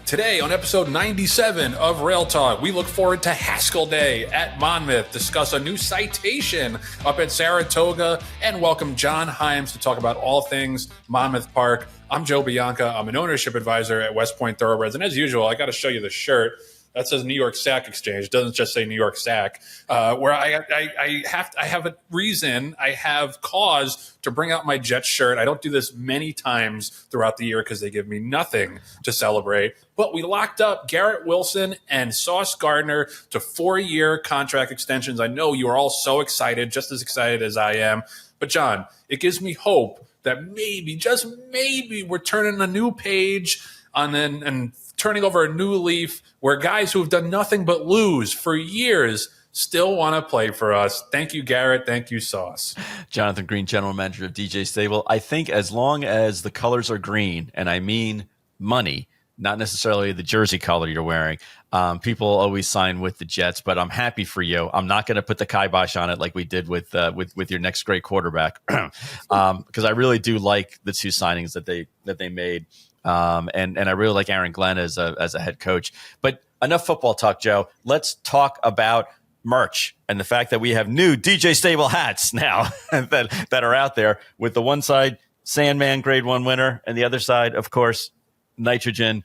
Today on episode 97 of Rail Talk, we look forward to Haskell Day at Monmouth, discuss a new citation up at Saratoga, and welcome John Heims to talk about all things Monmouth Park. I'm Joe Bianca. I'm an ownership advisor at West Point Thoroughbreds, and as usual, I got to show you the shirt. That says New York Sack Exchange. It doesn't just say New York Sack. Where I have a reason, I have cause to bring out my Jets shirt. I don't do this many times throughout the year because they give me nothing to celebrate. But we locked up Garrett Wilson and Sauce Gardner to 4-year contract extensions. I know you are all so excited, just as excited as I am. But John, it gives me hope that maybe, just maybe, we're turning a new page and turning over a new leaf where guys who have done nothing but lose for years still want to play for us. Thank you, Garrett. Thank you, Sauce. Jonathan Green, general manager of DJ Stable. I think as long as the colors are green, and I mean money, not necessarily the jersey color you're wearing, people always sign with the Jets, but I'm happy for you. I'm not going to put the kibosh on it like we did with your next great quarterback, because I really do like the two signings that they made. And I really like Aaron Glenn as a head coach. But enough football talk, Joe. Let's talk about merch and the fact that we have new DJ Stable hats now that are out there, with the one side Sandman Grade 1 winner and the other side, of course, Nitrogen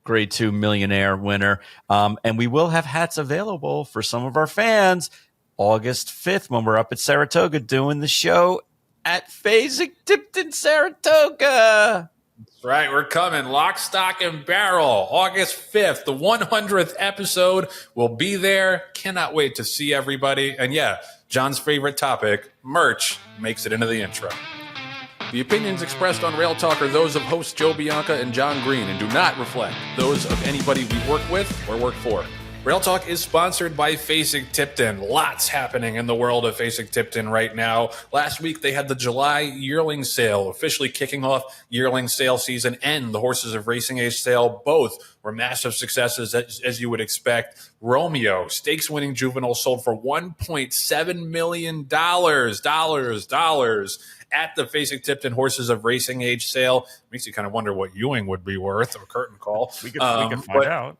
Grade 2 millionaire winner. And we will have hats available for some of our fans August 5th when we're up at Saratoga doing the show at Fasig-Tipton, Saratoga. That's right. We're coming lock, stock, and barrel. August 5th, the 100th episode will be there. Cannot wait to see everybody. And yeah, John's favorite topic, merch, makes it into the intro. The opinions expressed on Rail Talk are those of hosts Joe Bianca and John Green and do not reflect those of anybody we work with or work for. Rail Talk is sponsored by Fasig-Tipton. Lots happening in the world of Fasig-Tipton right now. Last week, they had the July yearling sale, officially kicking off yearling sale season, and the Horses of Racing Age sale. Both were massive successes, as you would expect. Romeo, stakes-winning juvenile, sold for $1.7 million. At the Fasig-Tipton Horses of Racing Age sale. Makes you kind of wonder what Ewing would be worth, a curtain call. We could find out.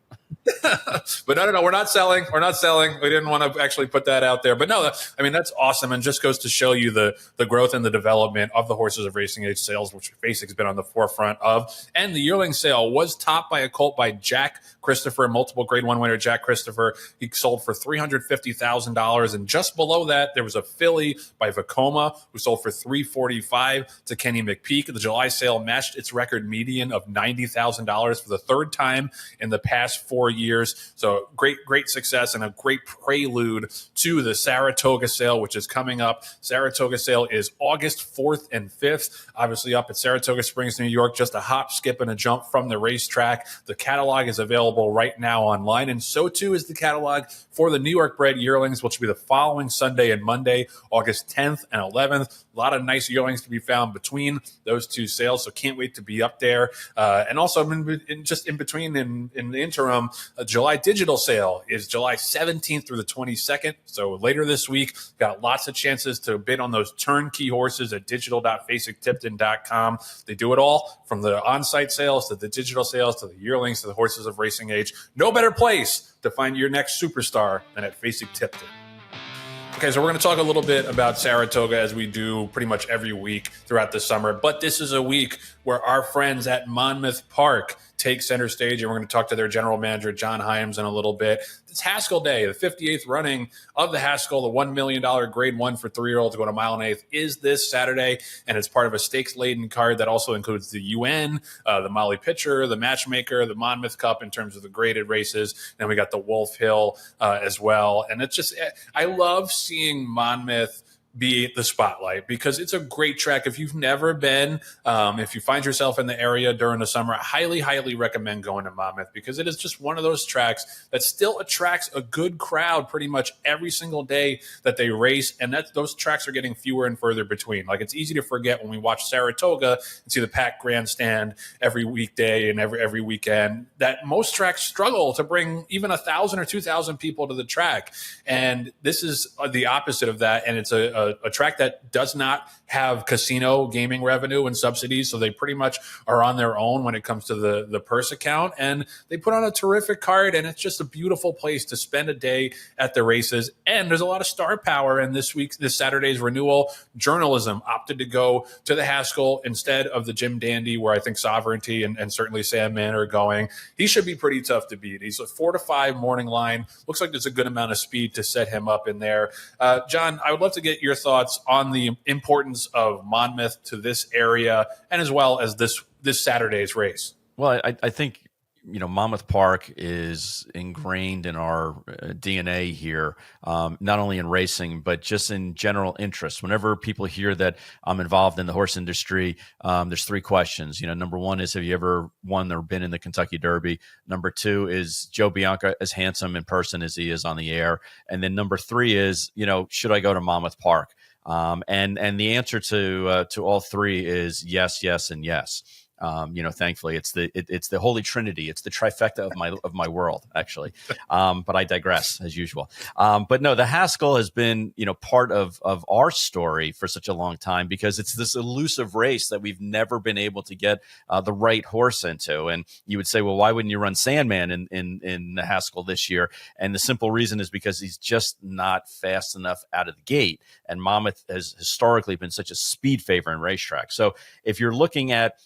But no, we're not selling. We're not selling. We didn't want to actually put that out there. But no, I mean, that's awesome, and just goes to show you the growth and the development of the Horses of Racing Age sales, which Fasig's been on the forefront of. And the yearling sale was topped by a colt by Jack Christopher, multiple Grade 1 winner Jack Christopher. He sold for $350,000, and just below that, there was a filly by Vacoma who sold for $345,000 to Kenny McPeak. The July sale matched its record median of $90,000 for the third time in the past 4 years. So great success and a great prelude to the Saratoga sale, which is coming up. Saratoga sale is August 4th and 5th, obviously up at Saratoga Springs, New York, just a hop, skip, and a jump from the racetrack. The catalog is available right now online, and so too is the catalog for the New York bred yearlings, which will be the following Sunday and Monday, August 10th and 11th. A lot of nice yearlings to be found between those two sales, so can't wait to be up there. And also, in the interim, a July digital sale is July 17th through the 22nd. So later this week, got lots of chances to bid on those turnkey horses at digital.fasig-tipton.com. They do it all, from the on-site sales to the digital sales to the yearlings to the Horses of Racing Age. No better place to find your next superstar than at Fasig-Tipton. Okay, so we're going to talk a little bit about Saratoga, as we do pretty much every week throughout the summer. But this is a week where our friends at Monmouth Park take center stage, and we're going to talk to their general manager, John Heims, in a little bit. It's Haskell Day, the 58th running of the Haskell, the $1 million Grade 1 for 3-year-olds going a mile and eighth, is this Saturday, and it's part of a stakes-laden card that also includes the UN, the Molly Pitcher, the Matchmaker, the Monmouth Cup in terms of the graded races, and we got the Wolf Hill as well. And it's just, I love seeing Monmouth be the spotlight, because it's a great track. If you've never been, if you find yourself in the area during the summer, I highly recommend going to Monmouth, because it is just one of those tracks that still attracts a good crowd pretty much every single day that they race. And those tracks are getting fewer and further between. Like, it's easy to forget when we watch Saratoga and see the packed grandstand every weekday and every weekend, that most tracks struggle to bring even 1,000 or 2,000 people to the track. And this is the opposite of that. And it's a a track that does not have casino gaming revenue and subsidies, so they pretty much are on their own when it comes to the purse account. And they put on a terrific card, and it's just a beautiful place to spend a day at the races. And there's a lot of star power. And this Saturday's renewal, Journalism opted to go to the Haskell instead of the Jim Dandy, where I think Sovereignty and certainly Sam Mann are going. He should be pretty tough to beat. He's a 4 to 5 morning line. Looks like there's a good amount of speed to set him up in there. John, I would love to get your thoughts on the importance of Monmouth to this area, and as well as this Saturday's race. Well, I think, Monmouth Park is ingrained in our DNA here, not only in racing, but just in general interest. Whenever people hear that I'm involved in the horse industry, there's 3 questions. Number 1 is, have you ever won or been in the Kentucky Derby? Number 2 is Joe Bianca as handsome in person as he is on the air? And then number 3 is, should I go to Monmouth Park? And the answer to all 3 is yes, yes, and yes. Thankfully, it's the Holy Trinity. It's the trifecta of my world, actually. But I digress as usual. But no, the Haskell has been, part of our story for such a long time, because it's this elusive race that we've never been able to get the right horse into. And you would say, well, why wouldn't you run Sandman in the Haskell this year? And the simple reason is because he's just not fast enough out of the gate. And Monmouth has historically been such a speed favor in racetrack. So if you're looking at,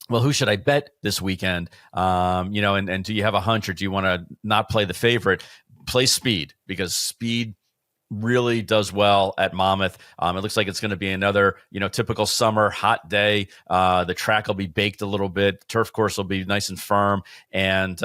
well, who should I bet this weekend? And do you have a hunch, or do you want to not play the favorite? Play speed, because speed really does well at Monmouth. It looks like it's going to be another, typical summer hot day. The track will be baked a little bit. Turf course will be nice and firm, and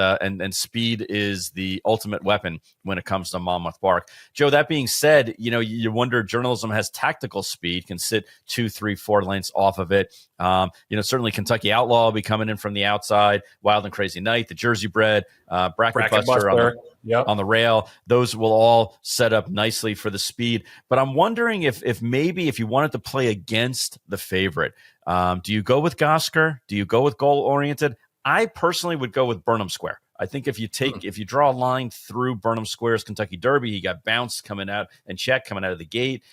speed is the ultimate weapon when it comes to Monmouth Park. Joe, that being said, you wonder, Journalism has tactical speed, can sit 2, 3, 4 lengths off of it. Certainly Kentucky Outlaw will be coming in from the outside. Wild and Crazy Night, the Jersey Bred, Bracket Buster on the rail. Those will all set up nicely for the speed. But I'm wondering if maybe if you wanted to play against the favorite, do you go with Gosker? Do you go with goal oriented? I personally would go with Burnham Square. I think if you draw a line through Burnham Square's Kentucky Derby, he got bounced coming out and check coming out of the gate.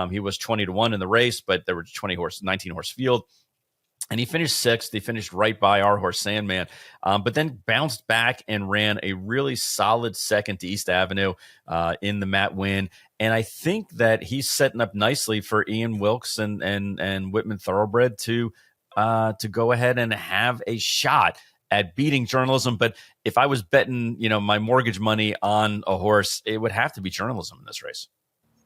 He was 20 to 1 in the race, but there were 19 horse field. And he finished 6th. He finished right by our horse, Sandman, but then bounced back and ran a really solid second to East Avenue in the Matt win. And I think that he's setting up nicely for Ian Wilkes and Whitman Thoroughbred to go ahead and have a shot at beating Journalism. But if I was betting, my mortgage money on a horse, it would have to be Journalism in this race.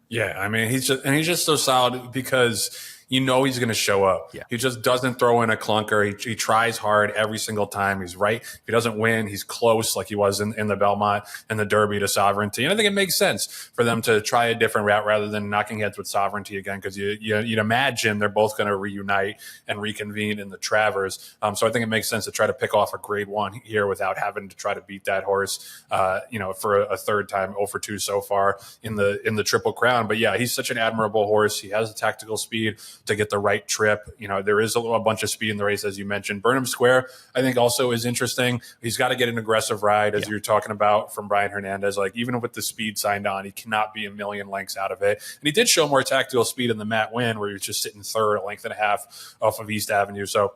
Yeah, I mean, he's just so solid because he's going to show up. Yeah. He just doesn't throw in a clunker. He tries hard every single time. He's right. If he doesn't win, he's close, like he was in the Belmont and the Derby to Sovereignty. And I think it makes sense for them to try a different route rather than knocking heads with Sovereignty again, because you'd imagine they're both going to reunite and reconvene in the Travers. So I think it makes sense to try to pick off a grade 1 here without having to try to beat that horse, for a third time, 0 for 2 so far in the Triple Crown. But yeah, he's such an admirable horse. He has the tactical speed to get the right trip. There is a bunch of speed in the race, as you mentioned. Burnham Square, I think, also is interesting. He's got to get an aggressive ride, as you're talking about, from Brian Hernandez. Like, even with the speed signed on, he cannot be a million lengths out of it. And he did show more tactical speed in the Matt win, where he was just sitting third, a length and a half off of East Avenue. So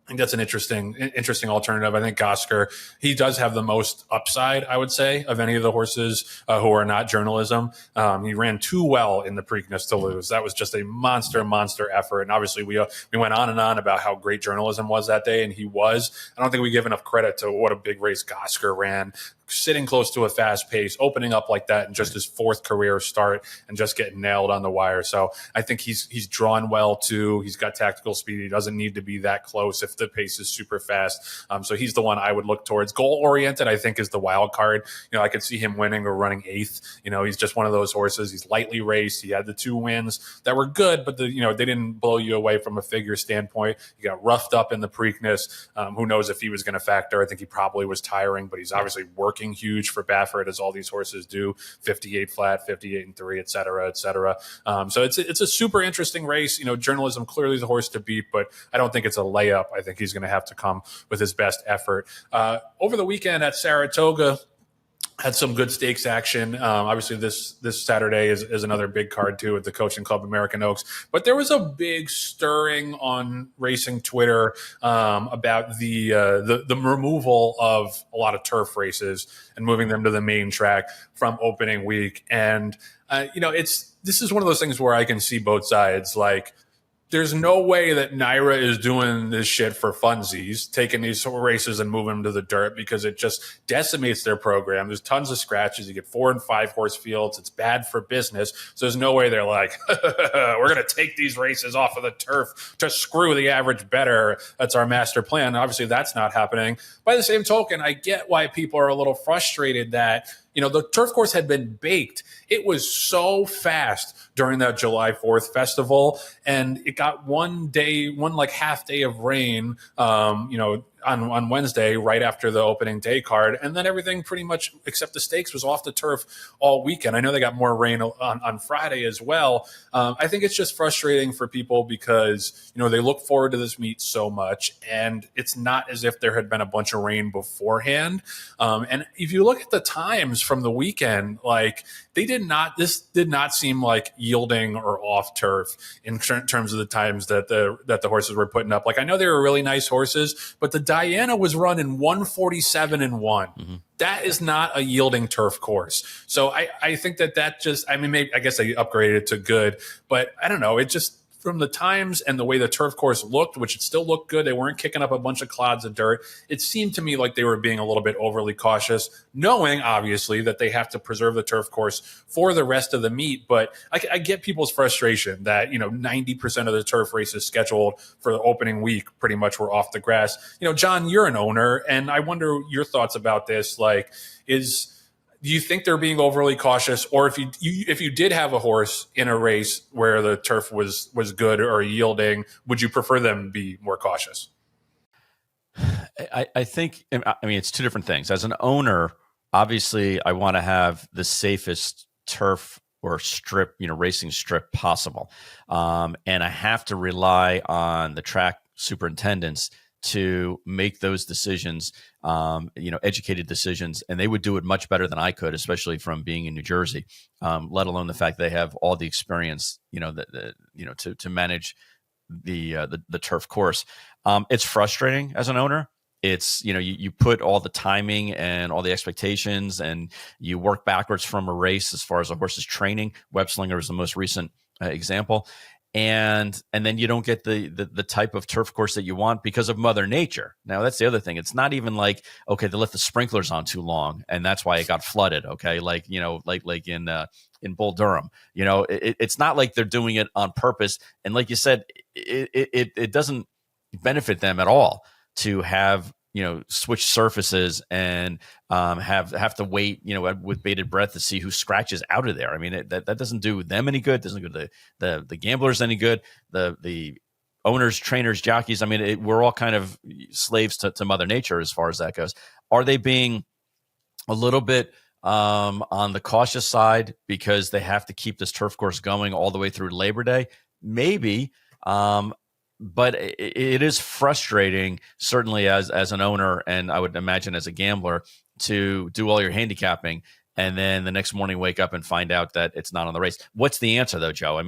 I think that's an interesting alternative. I think Gosker, he does have the most upside, I would say, of any of the horses who are not Journalism. He ran too well in the Preakness to lose. That was just a monster effort. And obviously we went on and on about how great Journalism was that day, and he was. I don't think we give enough credit to what a big race Gosker ran, sitting close to a fast pace, opening up like that in just his 4th career start and just getting nailed on the wire. So I think he's drawn well too. He's got tactical speed. He doesn't need to be that close if the pace is super fast. So he's the one I would look towards. Goal oriented, I think, is the wild card. I could see him winning or running 8th. He's just one of those horses. He's lightly raced. He had the 2 wins that were good, but they didn't blow you away from a figure standpoint. He got roughed up in the Preakness. Who knows if he was going to factor? I think he probably was tiring, but he's obviously working huge for Baffert, as all these horses do. 58 flat, 58 and 3, et cetera, et cetera. So it's a super interesting race. Journalism clearly the horse to beat, but I don't think it's a layup. I think he's going to have to come with his best effort. Over the weekend at Saratoga, Had some good stakes action. Obviously, this Saturday is another big card too at the Coaching Club American Oaks. But there was a big stirring on racing Twitter about the removal of a lot of turf races and moving them to the main track from opening week. And this is one of those things where I can see both sides. Like, there's no way that NYRA is doing this shit for funsies, taking these races and moving them to the dirt, because it just decimates their program. There's tons of scratches. You get 4 and 5 horse fields. It's bad for business. So there's no way they're like, we're going to take these races off of the turf to screw the average bettor. That's our master plan. Obviously, that's not happening. By the same token, I get why people are a little frustrated that, the turf course had been baked. It was so fast during that July 4th festival, and it got one half day of rain, on Wednesday, right after the opening day card. And then everything pretty much, except the stakes, was off the turf all weekend. I know they got more rain on Friday as well. I think it's just frustrating for people because, they look forward to this meet so much, and it's not as if there had been a bunch of rain beforehand. And if you look at the times from the weekend, like, this did not seem like yielding or off turf in terms of the times that the horses were putting up. Like, I know they were really nice horses, but the Diana was running 147 and 1. Mm-hmm. That is not a yielding turf course. So I think that just, maybe, I guess they upgraded it to good, but I don't know. It just, from the times and the way the turf course looked, which it still looked good, they weren't kicking up a bunch of clods of dirt. It seemed to me like they were being a little bit overly cautious, knowing obviously that they have to preserve the turf course for the rest of the meet. But I get people's frustration that 90% of the turf races scheduled for the opening week pretty much were off the grass. John, you're an owner, and I wonder your thoughts about this. Like, do you think they're being overly cautious, or if you did have a horse in a race where the turf was good or yielding, would you prefer them be more cautious? I think, it's two different things. As an owner, obviously, I want to have the safest turf or strip, racing strip possible, and I have to rely on the track superintendents to make those decisions, educated decisions, and they would do it much better than I could, especially from being in New Jersey. Let alone the fact they have all the experience, to manage the turf course. It's frustrating as an owner. It's, you put all the timing and all the expectations, and you work backwards from a race as far as a horse's training. Web Slinger is the most recent example. And then you don't get the type of turf course that you want because of Mother Nature. Now, that's the other thing. It's not even like, okay, they left the sprinklers on too long, and that's why it got flooded. Okay, like in Bull Durham. It's not like they're doing it on purpose. And like you said, it doesn't benefit them at all to have switch surfaces and have to wait with bated breath to see who scratches out of there. That doesn't do them any good. Doesn't do the gamblers any good. The owners, trainers, jockeys. We're all kind of slaves to Mother Nature as far as that goes. Are they being a little bit on the cautious side because they have to keep this turf course going all the way through Labor Day? Maybe. But it is frustrating, certainly as an owner, and I would imagine as a gambler, to do all your handicapping and then the next morning wake up and find out that it's not on the race. What's the answer, though, Joe?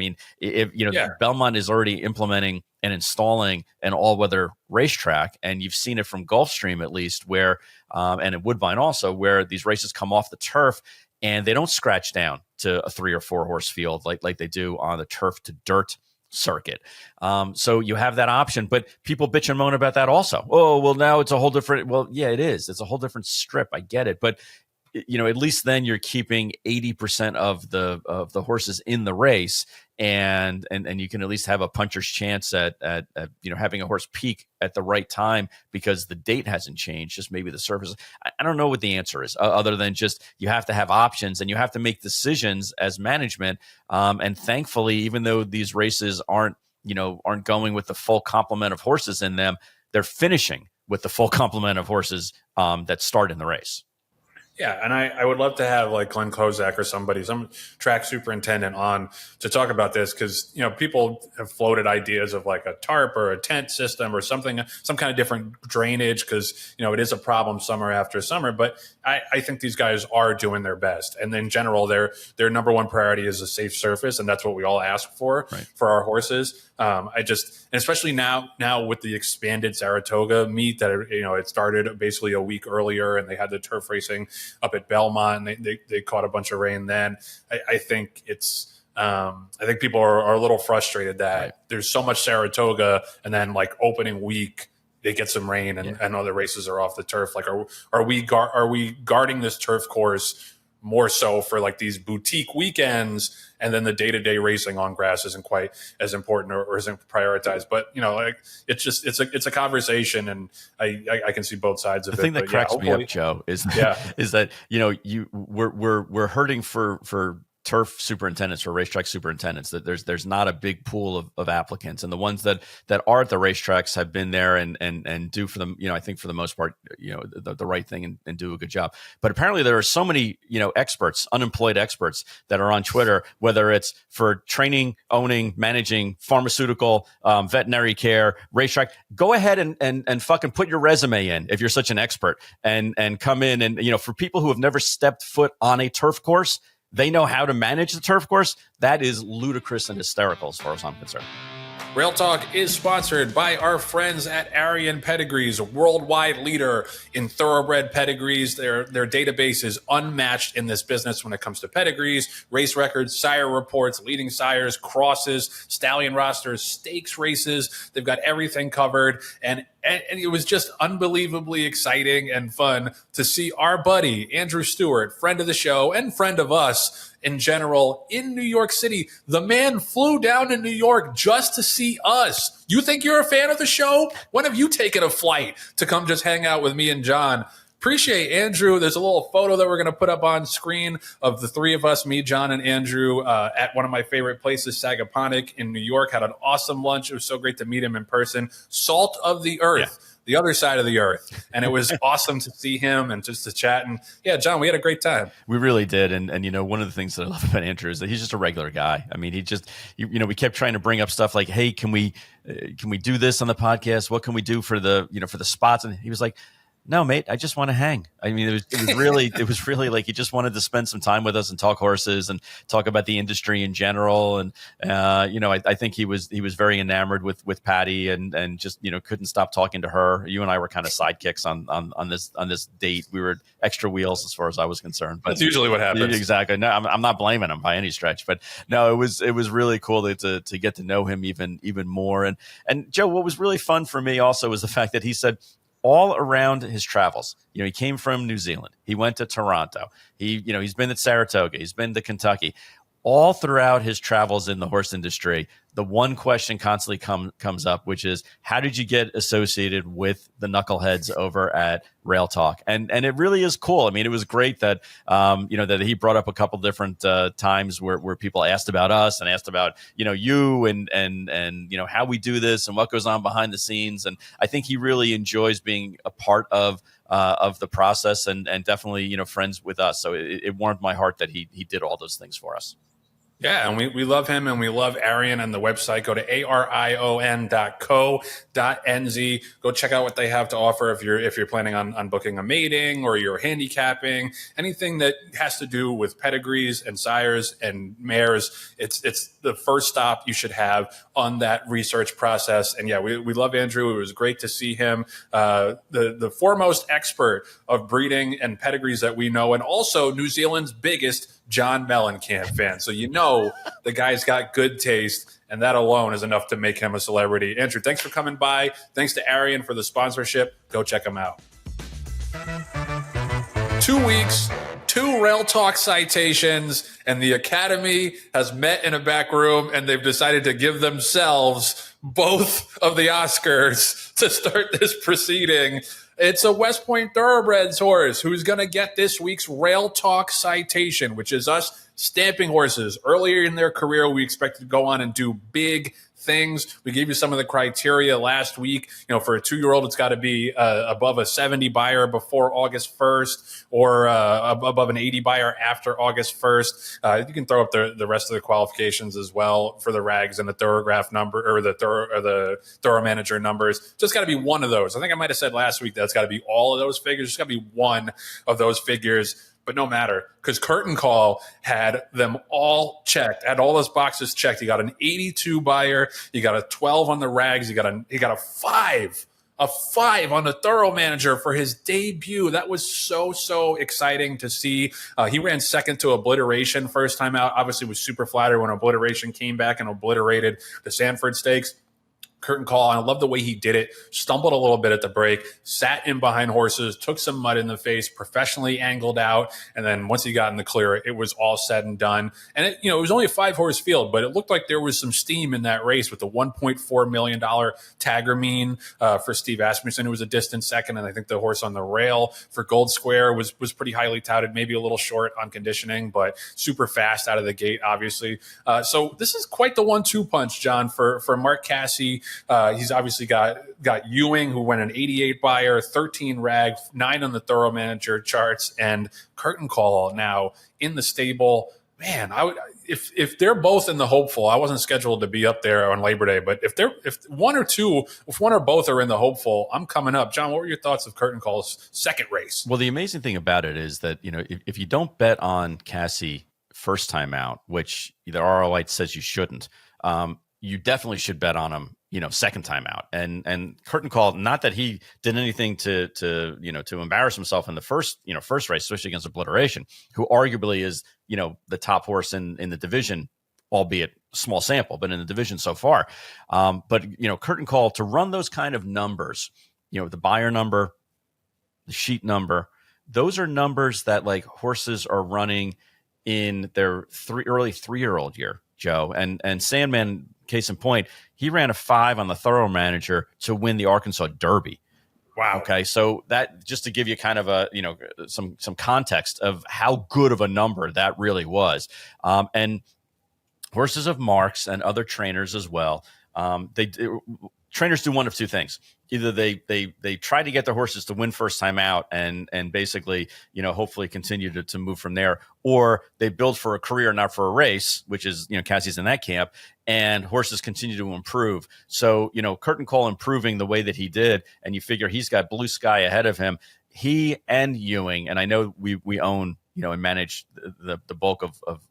Belmont is already implementing and installing an all-weather racetrack, and you've seen it from Gulfstream at least, where and at Woodbine also, where these races come off the turf and they don't scratch down to a 3 or 4 horse field like they do on the turf to dirt circuit. So you have that option, but people bitch and moan about that also. Oh, well, now it's a whole different, well, yeah, it is. It's a whole different strip. I get it. But at least then you're keeping 80% of the horses in the race, and you can at least have a puncher's chance at having a horse peak at the right time because the date hasn't changed. Just maybe the surface. I don't know what the answer is, other than just you have to have options and you have to make decisions as management. And thankfully, even though these races aren't going with the full complement of horses in them, they're finishing with the full complement of horses that start in the race. Yeah, and I would love to have like Glenn Kozak or somebody, some track superintendent on to talk about this because, people have floated ideas of like a tarp or a tent system or something, some kind of different drainage because, it is a problem summer after summer. But I think these guys are doing their best. And in general, their number one priority is a safe surface. And that's what we all ask for our horses. And especially now with the expanded Saratoga meet that, it started basically a week earlier and they had the turf racing up at Belmont and they caught a bunch of rain then. I think I think people are a little frustrated that there's so much Saratoga and then like opening week, they get some rain and other races are off the turf. Like, are we guarding this turf course more so for like these boutique weekends, and then the day-to-day racing on grass isn't quite as important or isn't prioritized. But it's a conversation, and I can see both sides of it. The thing that cracks me up, Joe, is that we're hurting for turf superintendents or racetrack superintendents, that there's not a big pool of applicants, and the ones that are at the racetracks have been there and do for them, I think for the most part, the right thing and do a good job. But apparently there are so many, experts, unemployed experts that are on Twitter, whether it's for training, owning, managing, pharmaceutical, veterinary care, racetrack. Go ahead and fucking put your resume in if you're such an expert and come in and, for people who have never stepped foot on a turf course, they know how to manage the turf course. That is ludicrous and hysterical as far as I'm concerned. Rail Talk is sponsored by our friends at Arion Pedigrees, a worldwide leader in thoroughbred pedigrees. Their database is unmatched in this business when it comes to pedigrees, race records, sire reports, leading sires, crosses, stallion rosters, stakes races. They've got everything covered. And it was just unbelievably exciting and fun to see our buddy, Andrew Stewart, friend of the show and friend of us in general, in New York City. The man flew down to New York just to see us. You think you're a fan of the show? When have you taken a flight to come just hang out with me and John? Appreciate Andrew. There's a little photo that we're going to put up on screen of the three of us, me, John, and Andrew, at one of my favorite places, Sagaponic in New York. Had an awesome lunch. It was so great to meet him in person. Salt of the earth. The other side of the earth. And it was awesome to see him and just to chat. And yeah, John, we had a great time. We really did. And one of the things that I love about Andrew is that he's just a regular guy. I mean, we kept trying to bring up stuff like, hey, can we do this on the podcast? What can we do for the spots? And he was like, no, mate, I just want to hang. I mean, it was really like he just wanted to spend some time with us and talk horses and talk about the industry in general. And I think he was very enamored with Patty and just couldn't stop talking to her. You and I were kind of sidekicks on this date. We were extra wheels as far as I was concerned. But that's usually what happens. Exactly. No, I'm not blaming him by any stretch. But no, it was really cool to get to know him even more. And Joe, what was really fun for me also was the fact that he said, all around his travels, he came from New Zealand. He went to Toronto. He's been at Saratoga. He's been to Kentucky. All throughout his travels in the horse industry, the one question constantly comes up, which is, how did you get associated with the knuckleheads over at Rail Talk? And it really is cool. I mean, it was great that that he brought up a couple different times where people asked about us and asked about you and how we do this and what goes on behind the scenes. And I think he really enjoys being a part of the process and definitely friends with us. So it warmed my heart that he did all those things for us. Yeah, and we love him and we love Arion and the website. Go to arion.co.nz. Go check out what they have to offer if you're planning on booking a mating or you're handicapping, anything that has to do with pedigrees and sires and mares. It's the first stop you should have on that research process. And yeah, we love Andrew. It was great to see him, the foremost expert of breeding and pedigrees that we know, and also New Zealand's biggest John Mellencamp fan. So the guy's got good taste, and that alone is enough to make him a celebrity. Andrew, thanks for coming by. Thanks to Arion for the sponsorship. Go check him out. 2 weeks, 2 Rail Talk citations, and the Academy has met in a back room, and they've decided to give themselves both of the Oscars to start this proceeding. It's a West Point Thoroughbreds horse who's going to get this week's Rail Talk citation, which is us stamping horses. Earlier in their career, we expected to go on and do big things. We gave you some of the criteria last week. For a 2-year-old, it's got to be above a 70 buyer before August 1st, or above an 80 buyer after August 1st. You can throw up the rest of the qualifications as well for the rags and the thorograph number, or the thorough manager numbers. Just got to be one of those. I think I might have said last week that's got to be all of those figures. It's got to be one of those figures. But no matter, because Curtain Call had them all checked, had all those boxes checked. You got an 82 buyer, you got a 12 on the rags, you got a 5 on the thorough manager for his debut. That was so exciting to see. He ran second to Obliteration first time out. Obviously was super flattered when Obliteration came back and obliterated the Sanford Stakes. Curtain Call, and I love the way he did it. Stumbled a little bit at the break, sat in behind horses, took some mud in the face, professionally angled out, and then once he got in the clear, it was all said and done. And it was only a 5-horse field, but it looked like there was some steam in that race with the $1.4 million Tagger mean for Steve Asmussen, who was a distant second, and I think the horse on the rail for Gold Square was pretty highly touted, maybe a little short on conditioning, but super fast out of the gate, obviously. So this is quite the 1-2 punch, John, for Mark Casse. He's obviously got Ewing, who went an 88 buyer, 13 rag, 9 on the thorough manager charts, and Curtain Call now in the stable. Man, if they're both in the hopeful, I wasn't scheduled to be up there on Labor Day, but if one or both are in the hopeful, I'm coming up. John, what were your thoughts of Curtain Call's second race? Well, the amazing thing about it is that if you don't bet on Casse first time out, which the ROI says you shouldn't, you definitely should bet on him second time out. And Curtain Call, not that he did anything to embarrass himself in the first race, especially against Obliteration, who arguably is, the top horse in the division, albeit small sample, but in the division so far. But Curtain Call to run those kind of numbers, the buyer number, the sheet number, those are numbers that like horses are running in their early 3-year-old year, Joe. And Sandman, case in point, he ran a 5 on the thorough manager to win the Arkansas Derby. Wow. Okay, so that just to give you kind of a some context of how good of a number that really was. And horses of Marks and other trainers as well. Trainers do one of two things. Either they try to get their horses to win first time out and basically, hopefully continue to move from there, or they build for a career, not for a race, which is, Casse's in that camp, and horses continue to improve. So, Curtain Call improving the way that he did, and you figure he's got blue sky ahead of him. He and Ewing, and I know we own, and manage the bulk of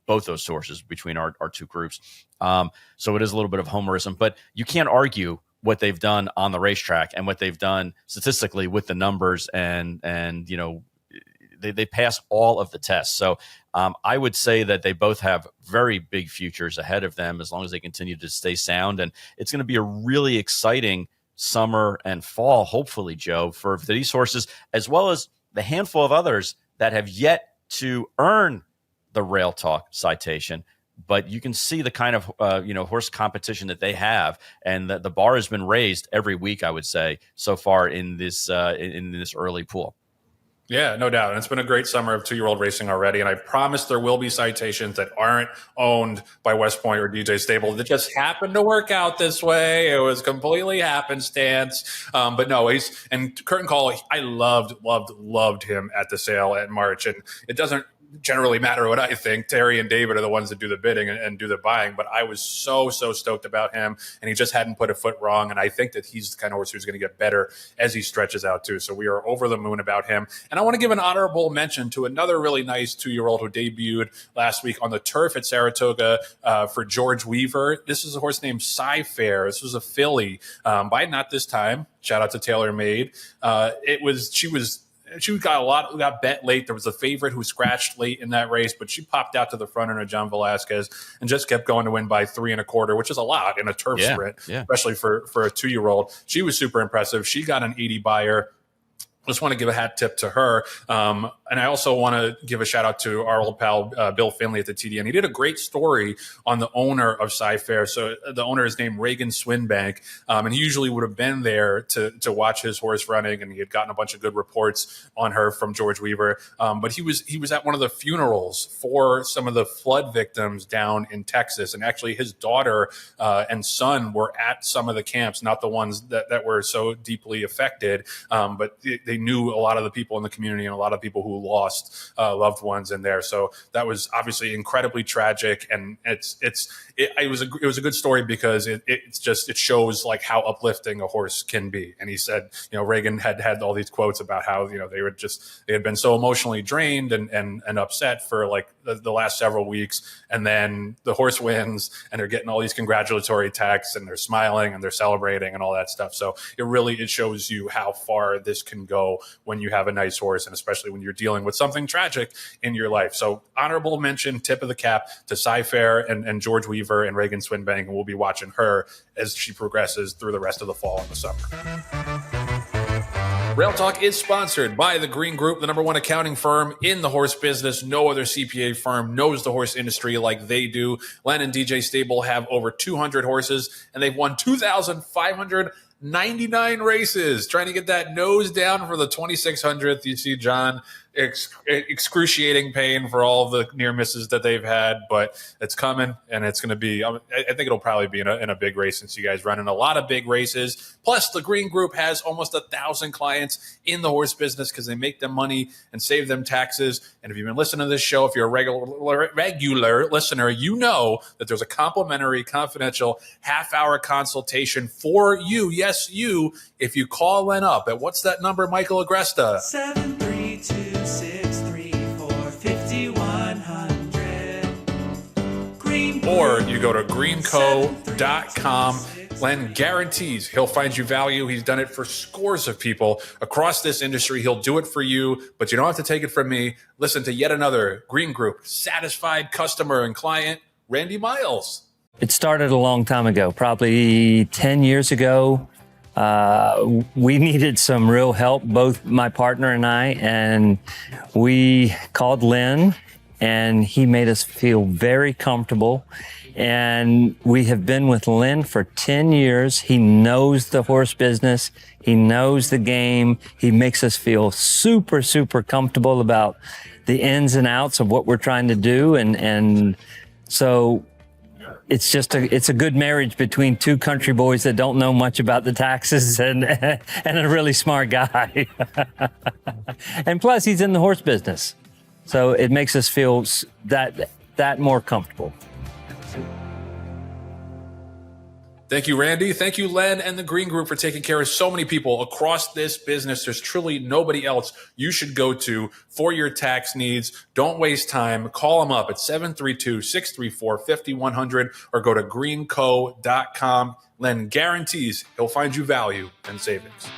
both those sources between our two groups. So it is a little bit of homerism, but you can't argue what they've done on the racetrack and what they've done statistically with the numbers, and they pass all of the tests. So I would say that they both have very big futures ahead of them as long as they continue to stay sound. And it's going to be a really exciting summer and fall, hopefully, Joe, for these horses, as well as the handful of others that have yet to earn the Rail Talk citation. But you can see the kind of horse competition that they have, and the bar has been raised every week, I would say, so far in this early pool. Yeah, no doubt. And it's been a great summer of 2-year-old racing already. And I promise there will be citations that aren't owned by West Point or DJ Stable that just happened to work out this way. It was completely happenstance. But no, and Curtain Call, I loved him at the sale at March. And it doesn't generally matter what I think. Terry and David are the ones that do the bidding and do the buying, but I was so stoked about him, and he just hadn't put a foot wrong. And I think that he's the kind of horse who's going to get better as he stretches out too. So we are over the moon about him. And I want to give an honorable mention to another really nice 2-year-old who debuted last week on the turf at Saratoga for George Weaver. This is a horse named Cy-Fair. This was a filly by Not This Time. Shout out to Tailor Made. She got bet late. There was a favorite who scratched late in that race, but she popped out to the front under John Velasquez and just kept going to win by 3 1/4, which is a lot in a turf sprint, especially for a 2-year-old. She was super impressive. She got an 80 buyer. just want to give a hat tip to her. And I also want to give a shout out to our old pal, Bill Finley at the TDN. He did a great story on the owner of Sci-Fair. So the owner is named Reagan Swinbank. And he usually would have been there to watch his horse running. And he had gotten a bunch of good reports on her from George Weaver. But he was at one of the funerals for some of the flood victims down in Texas. And actually his daughter and son were at some of the camps, not the ones that were so deeply affected. But they knew a lot of the people in the community and a lot of people who lost loved ones in there. So that was obviously incredibly tragic. And it was a good story because it shows like how uplifting a horse can be. And he said, Reagan had all these quotes about how, they had been so emotionally drained and upset for like the last several weeks. And then the horse wins and they're getting all these congratulatory texts and they're smiling and they're celebrating and all that stuff. So it shows you how far this can go when you have a nice horse, and especially when you're dealing with something tragic in your life. So honorable mention, tip of the cap to Sci-Fair and George Weaver and Reagan Swinbank, and we'll be watching her as she progresses through the rest of the fall and the summer. Rail Talk is sponsored by the Green Group, the number one accounting firm in the horse business. No other CPA firm knows the horse industry like they do. Len and DJ Stable have over 200 horses, and they've won 2,599 races. Trying to get that nose down for the 2,600th. You see John excruciating pain for all of the near misses that they've had, but it's coming, and it's going to be, I think it'll probably be in a big race, since you guys run in a lot of big races. Plus, the Green Group has almost 1,000 clients in the horse business because they make them money and save them taxes. And if you've been listening to this show, if you're a regular listener, you know that there's a complimentary, confidential half-hour consultation for you. Yes, you. If you call Len up at, what's that number, Michael Agresta? 732-634-5100. Or you go to greenco.com. Len guarantees he'll find you value. He's done it for scores of people across this industry. He'll do it for you, but you don't have to take it from me. Listen to yet another Green Group satisfied customer and client, Randy Miles. It started a long time ago, probably 10 years ago. We needed some real help, both my partner and I, and we called Len, and he made us feel very comfortable. And we have been with Len for 10 years. He knows the horse business. He knows the game. He makes us feel super, super comfortable about the ins and outs of what we're trying to do. And so it's a good marriage between two country boys that don't know much about the taxes and a really smart guy. And plus, he's in the horse business. So it makes us feel that more comfortable. Thank you, Randy. Thank you, Len and the Green Group, for taking care of so many people across this business. There's truly nobody else you should go to for your tax needs. Don't waste time. Call them up at 732-634-5100 or go to greenco.com. Len guarantees he'll find you value and savings.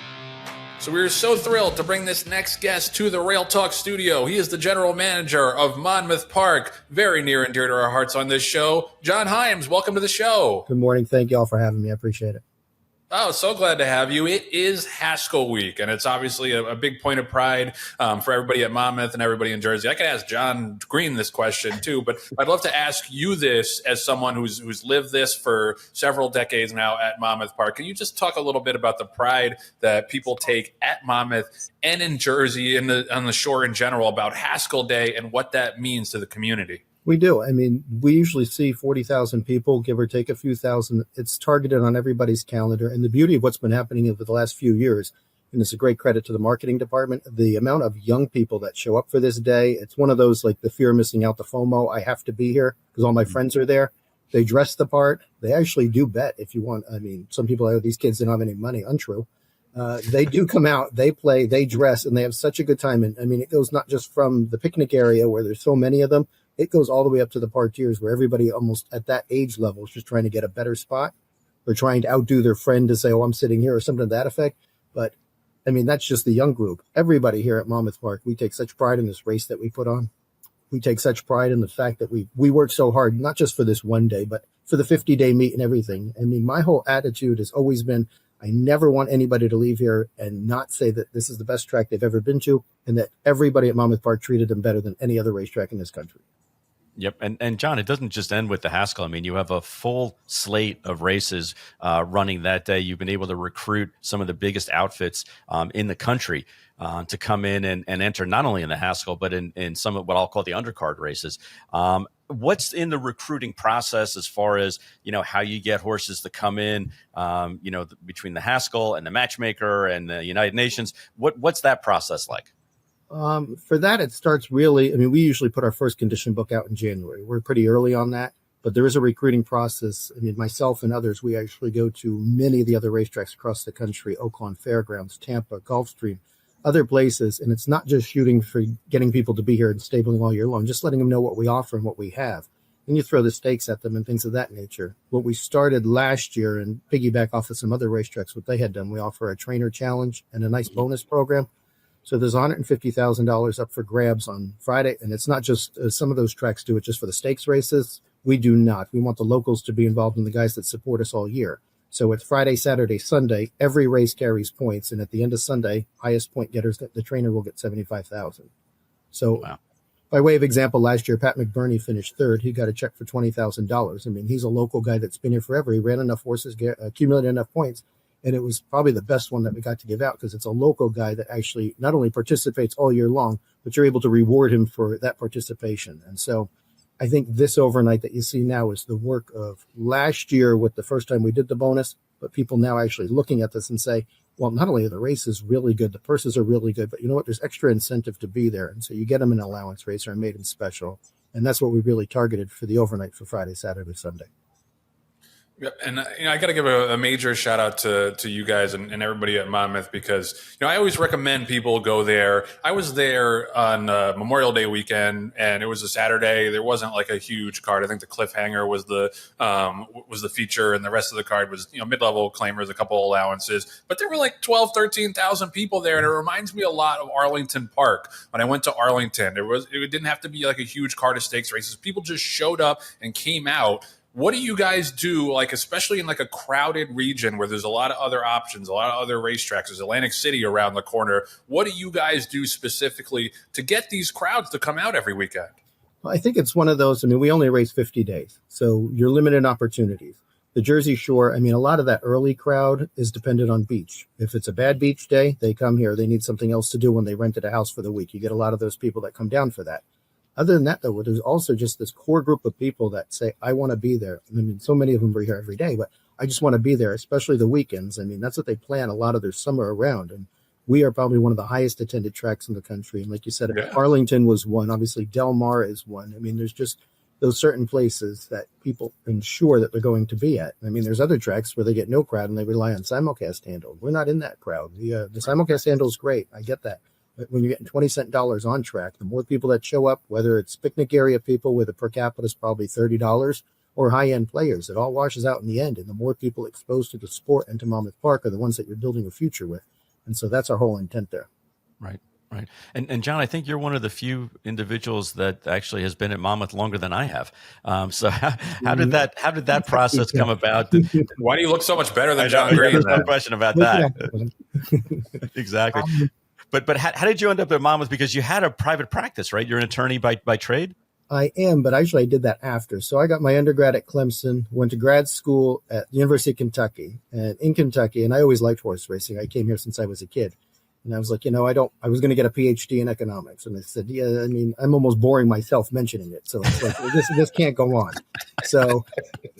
So we're so thrilled to bring this next guest to the Rail Talk studio. He is the general manager of Monmouth Park, very near and dear to our hearts on this show. John Heims, welcome to the show. Good morning. Thank you all for having me. I appreciate it. Oh, so glad to have you. It is Haskell week, and it's obviously a big point of pride for everybody at Monmouth and everybody in Jersey. I could ask John Green this question too, but I'd love to ask you this as someone who's lived this for several decades now at Monmouth Park. Can you just talk a little bit about the pride that people take at Monmouth and in Jersey and on the shore in general about Haskell Day and what that means to the community? We do. I mean, we usually see 40,000 people, give or take a few thousand. It's targeted on everybody's calendar. And the beauty of what's been happening over the last few years, and it's a great credit to the marketing department, the amount of young people that show up for this day. It's one of those, like the fear of missing out, the FOMO. I have to be here because all my friends are there. They dress the part. They actually do bet if you want. I mean, some people are, these kids don't have any money. Untrue. They do come out, they play, they dress, and they have such a good time. And I mean, it goes not just from the picnic area where there's so many of them. It goes all the way up to the partiers where everybody almost at that age level is just trying to get a better spot or trying to outdo their friend to say, oh, I'm sitting here or something to that effect. But I mean, that's just the young group. Everybody here at Monmouth Park, we take such pride in this race that we put on. We take such pride in the fact that we work so hard, not just for this one day, but for the 50-day meet and everything. I mean, my whole attitude has always been, I never want anybody to leave here and not say that this is the best track they've ever been to, and that everybody at Monmouth Park treated them better than any other racetrack in this country. Yep. And John, it doesn't just end with the Haskell. I mean, you have a full slate of races running that day. You've been able to recruit some of the biggest outfits in the country to come in and enter not only in the Haskell, but in some of what I'll call the undercard races. What's in the recruiting process as far as, how you get horses to come in, between the Haskell and the matchmaker and the United Nations? What's that process like? For that, it starts really, we usually put our first condition book out in January. We're pretty early on that, but there is a recruiting process. Myself and others, we actually go to many of the other racetracks across the country, Oaklawn Fairgrounds, Tampa, Gulfstream, other places. And it's not just shooting for getting people to be here and stabling all year long, just letting them know what we offer and what we have. And you throw the stakes at them and things of that nature. What we started last year, and piggyback off of some other racetracks, what they had done, we offer a trainer challenge and a nice bonus program. So there's $150,000 up for grabs on Friday. And it's not just some of those tracks do it just for the stakes races. We do not. We want the locals to be involved and the guys that support us all year. So it's Friday, Saturday, Sunday. Every race carries points. And at the end of Sunday, highest point getters, the trainer will get $75,000. So wow. By way of example, last year, Pat McBurney finished third. He got a check for $20,000. He's a local guy that's been here forever. He ran enough horses, accumulated enough points. And it was probably the best one that we got to give out because it's a local guy that actually not only participates all year long, but you're able to reward him for that participation. And so I think this overnight that you see now is the work of last year with the first time we did the bonus, but people now actually looking at this and say, well, not only are the races really good, the purses are really good, but you know what? There's extra incentive to be there. And so you get them an allowance race or a maiden special. And that's what we really targeted for the overnight for Friday, Saturday, Sunday. And I got to give a major shout out to you guys and everybody at Monmouth because I always recommend people go there. I was there on Memorial Day weekend, and it was a Saturday. There wasn't like a huge card. I think the cliffhanger was the feature, and the rest of the card was mid-level claimers, a couple allowances. But there were like 12, 13,000 people there, and it reminds me a lot of Arlington Park. When I went to Arlington, it didn't have to be like a huge card of stakes races. People just showed up and came out. What do you guys do, like especially in like a crowded region where there's a lot of other options, a lot of other racetracks, there's Atlantic City around the corner. What do you guys do specifically to get these crowds to come out every weekend? Well, I think it's one of those, we only race 50 days, so you're limited opportunities. The Jersey Shore, a lot of that early crowd is dependent on beach. If it's a bad beach day, they come here. They need something else to do when they rented a house for the week. You get a lot of those people that come down for that. Other than that, though, there's also just this core group of people that say, I want to be there. So many of them are here every day, but I just want to be there, especially the weekends. That's what they plan a lot of their summer around. And we are probably one of the highest attended tracks in the country. And like you said, Arlington was one. Obviously, Del Mar is one. There's just those certain places that people ensure that they're going to be at. There's other tracks where they get no crowd and they rely on simulcast handle. We're not in that crowd. The simulcast handle is great. I get that. But when you're getting 20-cent dollars on track, the more people that show up, whether it's picnic area people where the per capita is probably $30 or high-end players, it all washes out in the end. And the more people exposed to the sport and to Monmouth Park are the ones that you're building a future with. And so that's our whole intent there. Right. Right. And John, I think you're one of the few individuals that actually has been at Monmouth longer than I have. So how did that process come about? Why do you look so much better than John Green? No question about that. Exactly. But how did you end up at Monmouth? Because you had a private practice, right? You're an attorney by trade? I am, but actually I did that after. So I got my undergrad at Clemson, went to grad school at the University of Kentucky. And in Kentucky, and I always liked horse racing. I came here since I was a kid. And I was like, I was going to get a PhD in economics. And I said, I'm almost boring myself mentioning it. So it's like, this can't go on. So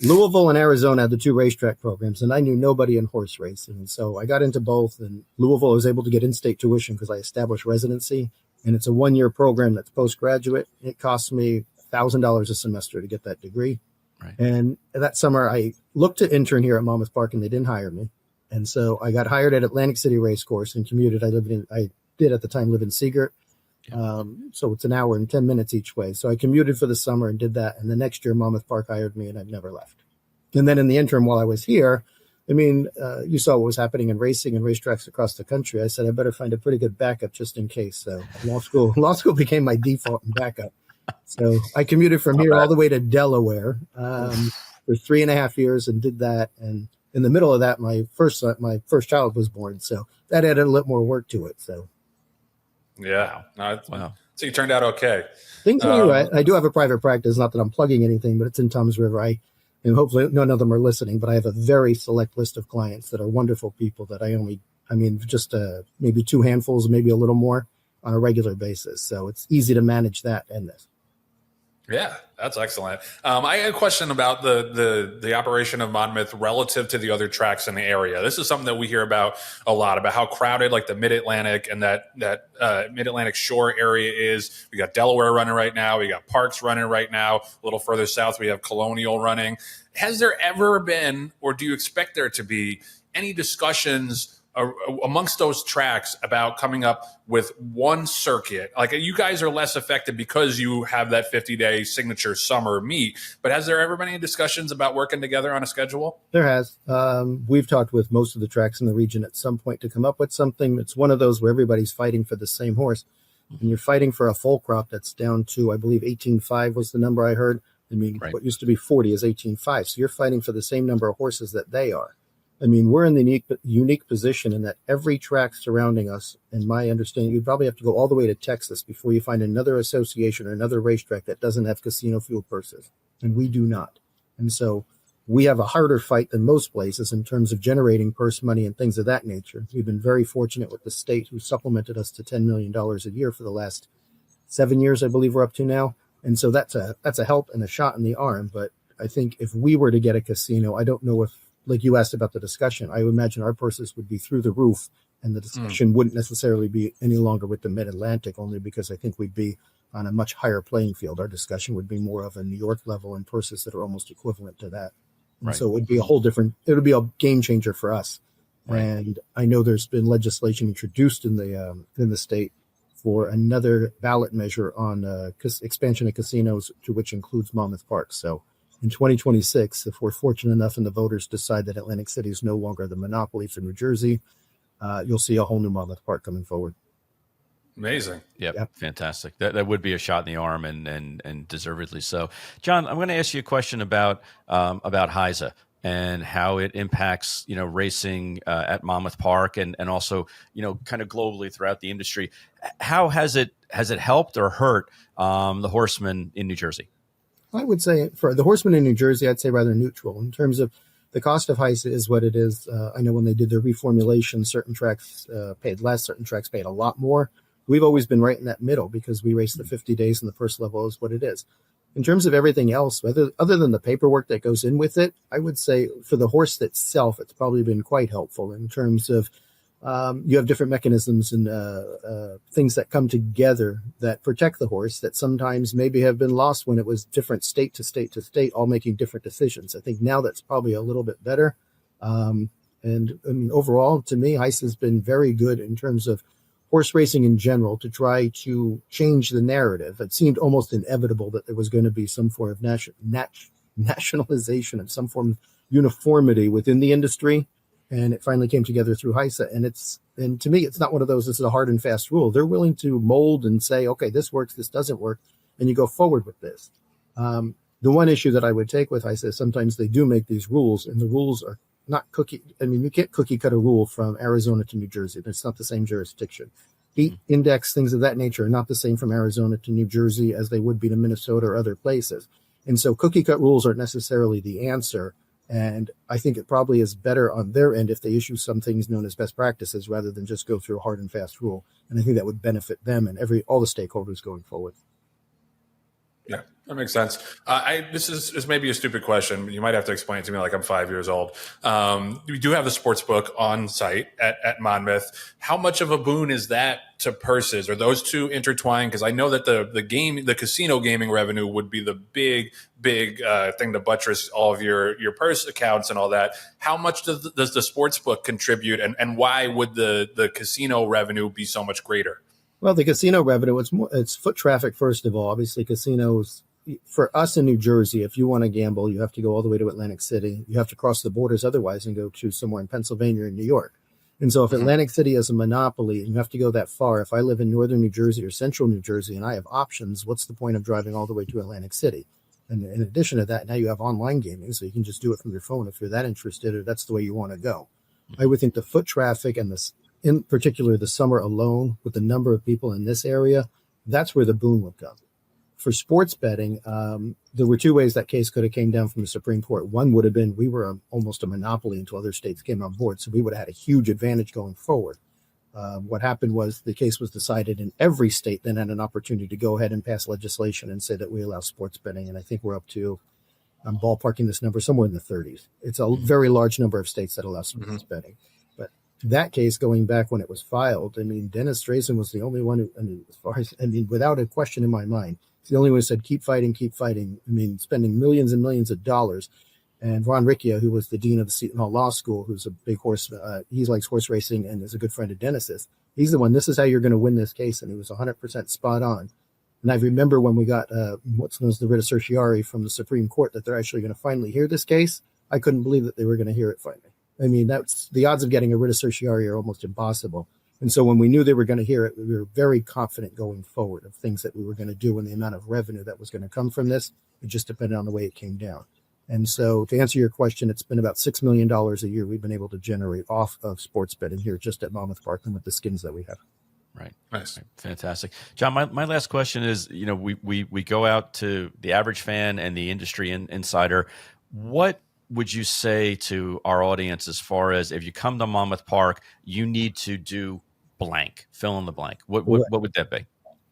Louisville and Arizona had the two racetrack programs, and I knew nobody in horse racing. And so I got into both. And Louisville, I was able to get in-state tuition because I established residency. And it's a one-year program that's postgraduate. It cost me $1,000 a semester to get that degree. Right. And that summer, I looked to intern here at Monmouth Park, and they didn't hire me. And so I got hired at Atlantic City Racecourse and commuted. I did at the time live in Seagirt. So it's an hour and 10 minutes each way. So I commuted for the summer and did that. And the next year, Monmouth Park hired me, and I've never left. And then in the interim, while I was here, you saw what was happening in racing and racetracks across the country. I said, I better find a pretty good backup just in case. So law school became my default and backup. So I commuted from here all the way to Delaware for 3.5 years and did that. And in the middle of that, my first child was born. So that added a little more work to it. So. Yeah. No, Wow. So you turned out okay. Things are right. I do have a private practice, not that I'm plugging anything, but it's in Tom's River. And hopefully none of them are listening, but I have a very select list of clients that are wonderful people that just maybe 2 handfuls, maybe a little more on a regular basis. So it's easy to manage that and this. Yeah, that's excellent. I had a question about the operation of Monmouth relative to the other tracks in the area. This is something that we hear about a lot, about how crowded like the Mid-Atlantic and that Mid-Atlantic shore area is. We got Delaware running right now. We got Parks running right now. A little further south, we have Colonial running. Has there ever been, or do you expect there to be, any discussions amongst those tracks about coming up with one circuit? Like, you guys are less affected because you have that 50-day signature summer meet, but has there ever been any discussions about working together on a schedule? There has. We've talked with most of the tracks in the region at some point to come up with something. It's one of those where everybody's fighting for the same horse, and you're fighting for a full crop that's down to, I believe, 18.5 was the number I heard. Right. What used to be 40 is 18.5. So you're fighting for the same number of horses that they are. We're in the unique position in that every track surrounding us, in my understanding, you'd probably have to go all the way to Texas before you find another association or another racetrack that doesn't have casino fuel purses. And we do not. And so we have a harder fight than most places in terms of generating purse money and things of that nature. We've been very fortunate with the state, who supplemented us to $10 million a year for the last 7 years, I believe we're up to now. And so that's a help and a shot in the arm. But I think if we were to get a casino, I don't know if, like you asked about the discussion, I would imagine our purses would be through the roof, and the discussion wouldn't necessarily be any longer with the Mid-Atlantic, only because I think we'd be on a much higher playing field. Our discussion would be more of a New York level and purses that are almost equivalent to that. And Right. So it would be it would be a game changer for us. Right. And I know there's been legislation introduced in the state for another ballot measure on expansion of casinos, to which includes Monmouth Park. So in 2026, if we're fortunate enough and the voters decide that Atlantic City is no longer the monopoly for New Jersey, you'll see a whole new Monmouth Park coming forward. Amazing. Yep. Fantastic. That would be a shot in the arm, and deservedly so. John, I'm going to ask you a question about HISA and how it impacts, racing at Monmouth Park and also, kind of globally throughout the industry. How has it helped or hurt the horsemen in New Jersey? I would say for the horsemen in New Jersey, I'd say rather neutral in terms of the cost of HISA is what it is. I know when they did their reformulation, certain tracks paid less, certain tracks paid a lot more. We've always been right in that middle because we race the 50 days and the first level is what it is. In terms of everything else, other than the paperwork that goes in with it, I would say for the horse itself, it's probably been quite helpful in terms of you have different mechanisms and things that come together that protect the horse that sometimes maybe have been lost when it was different state to state to state, all making different decisions. I think now that's probably a little bit better. Overall, to me, HISA has been very good in terms of horse racing in general to try to change the narrative. It seemed almost inevitable that there was going to be some form of nationalization and some form of uniformity within the industry. And it finally came together through HISA. And to me, it's not one of those, this is a hard and fast rule. They're willing to mold and say, okay, this works, this doesn't work, and you go forward with this. The one issue that I would take with HISA is sometimes they do make these rules, and the rules are not you can't cookie cut a rule from Arizona to New Jersey. It's not the same jurisdiction. Heat index, things of that nature are not the same from Arizona to New Jersey as they would be to Minnesota or other places. And so cookie cut rules aren't necessarily the answer. And I think it probably is better on their end if they issue some things known as best practices rather than just go through a hard and fast rule. And I think that would benefit them and all the stakeholders going forward. Yeah, that makes sense. This is maybe a stupid question. You might have to explain it to me like I'm 5 years old. We do have the sports book on site at Monmouth. How much of a boon is that to purses? Are those two intertwined? Because I know that the casino gaming revenue would be the big thing to buttress all of your purse accounts and all that. How much does the sports book contribute, and why would the casino revenue be so much greater? Well, the casino revenue, it's foot traffic, first of all. Obviously, casinos, for us in New Jersey, if you want to gamble, you have to go all the way to Atlantic City. You have to cross the borders otherwise and go to somewhere in Pennsylvania or New York. And so if Atlantic City is a monopoly and you have to go that far, if I live in northern New Jersey or central New Jersey and I have options, what's the point of driving all the way to Atlantic City? And in addition to that, now you have online gaming, so you can just do it from your phone if you're that interested or that's the way you want to go. I would think the foot traffic and in particular the summer alone with the number of people in this area, that's where the boom would come. For sports betting, there were two ways that case could have came down from the Supreme Court. One would have been we were almost a monopoly until other states came on board, so we would have had a huge advantage going forward. What happened was the case was decided and every state then had an opportunity to go ahead and pass legislation and say that we allow sports betting. And I think we're up to, I'm ballparking this number somewhere in the 30s. It's a very large number of states that allow sports betting. But that case going back when it was filed, I mean, Dennis Drazen was the only one who, without a question in my mind, he's the only one who said, keep fighting, keep fighting. I mean, spending millions and millions of dollars. And Ron Riccia, who was the dean of the Seton Hall Law School, who's a big horse, he likes horse racing and is a good friend of Dennis's. He's the one, this is how you're going to win this case. And he was 100% spot on. And I remember when we got what's known as the writ of certiorari from the Supreme Court that they're actually going to finally hear this case. I couldn't believe that they were going to hear it finally. I mean, that's the odds of getting a writ of certiorari are almost impossible. And so when we knew they were going to hear it, we were very confident going forward of things that we were going to do and the amount of revenue that was going to come from this. It just depended on the way it came down. And so to answer your question, it's been about $6 million a year we've been able to generate off of sports betting here just at Monmouth Park and with the skins that we have. Right. Nice. Right. Fantastic. John, my last question is, we go out to the average fan and the industry insider. What would you say to our audience as far as if you come to Monmouth Park, you need to do blank, fill in the blank? What would that be?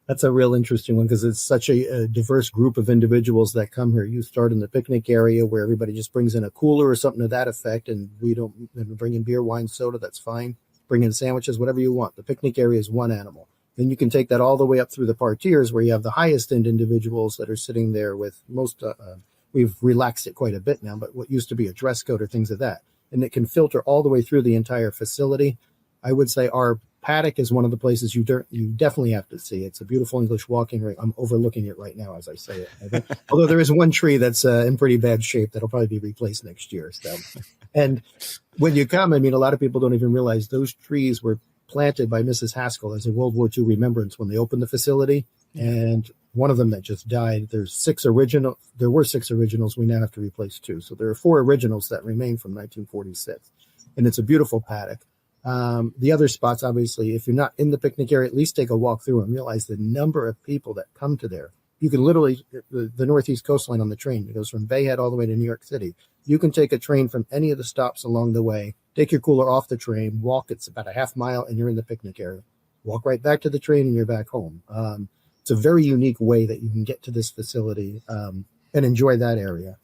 That's a real interesting one because it's such a diverse group of individuals that come here. You start in the picnic area where everybody just brings in a cooler or something to that effect, and we don't bring in beer, wine, soda. That's fine. Bring in sandwiches, whatever you want. The picnic area is one animal. Then you can take that all the way up through the parterres where you have the highest end individuals that are sitting there with most. We've relaxed it quite a bit now, but what used to be a dress code or things of that, and it can filter all the way through the entire facility. I would say our paddock is one of the places you definitely have to see. It's a beautiful English walking ring. I'm overlooking it right now as I say it. Although there is one tree that's in pretty bad shape that'll probably be replaced next year. So, and when you come, I mean, a lot of people don't even realize those trees were planted by Mrs. Haskell as a World War II remembrance when they opened the facility. And one of them that just died. There were 6 originals. We now have to replace 2. So there are 4 originals that remain from 1946. And it's a beautiful paddock. The other spots, obviously, if you're not in the picnic area, at least take a walk through and realize the number of people that come to there. You can literally, the Northeast coastline on the train, it goes from Bayhead all the way to New York City. You can take a train from any of the stops along the way, take your cooler off the train, walk, it's about a half mile, and you're in the picnic area. Walk right back to the train and you're back home. It's a very unique way that you can get to this facility and enjoy that area.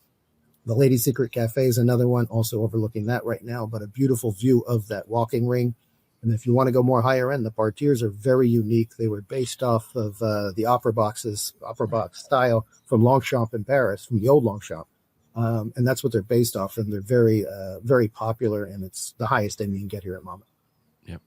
The Lady's Secret Cafe is another one, also overlooking that right now, but a beautiful view of that walking ring. And if you want to go more higher end, the parterres are very unique. They were based off of the opera box style from Longchamp in Paris, from the old Longchamp. And that's what they're based off. And they're very, very popular. And it's the highest end you can get here at Monmouth. Yep.